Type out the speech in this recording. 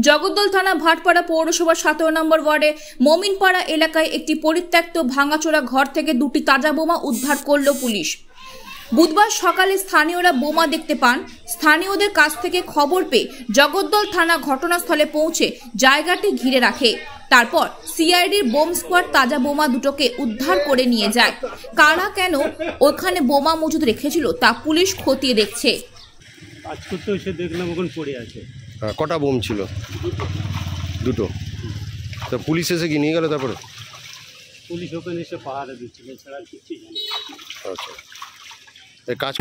জগদ্দল থানা ভাটপাড়া পৌরসভার 17 নম্বর ওয়ার্ডে মমিনপাড়া এলাকায় একটি পরিত্যক্ত ভাঙাচোরা ঘর থেকে দুটি তাজা বোমা উদ্ধার করল পুলিশ। বুধবার সকালে স্থানীয়রা বোমা দেখতে পান। স্থানীয়দের কাছ থেকে খবর পেয়ে জগদ্দল থানা ঘটনাস্থলে পৌঁছে জায়গাটি ঘিরে রাখে। তারপর সিআইডির বোম স্কোয়াড তাজা বোমা দুটোকে উদ্ধার করে নিয়ে যায়। কারা কেন ওখানে বোমা মজুদ রেখেছিল তা পুলিশ খতিয়ে দেখছে। কাজ করতে এসে দেখলাম ওখানে পড়ে আছে। কটা বোম ছিল? দুটো। তো পুলিশ এসে কি নিয়ে গেল? তারপরে পুলিশ ওখানে এসে পাহারা দিচ্ছিল, ছাড়া কিছু জানি। আচ্ছা, কাজ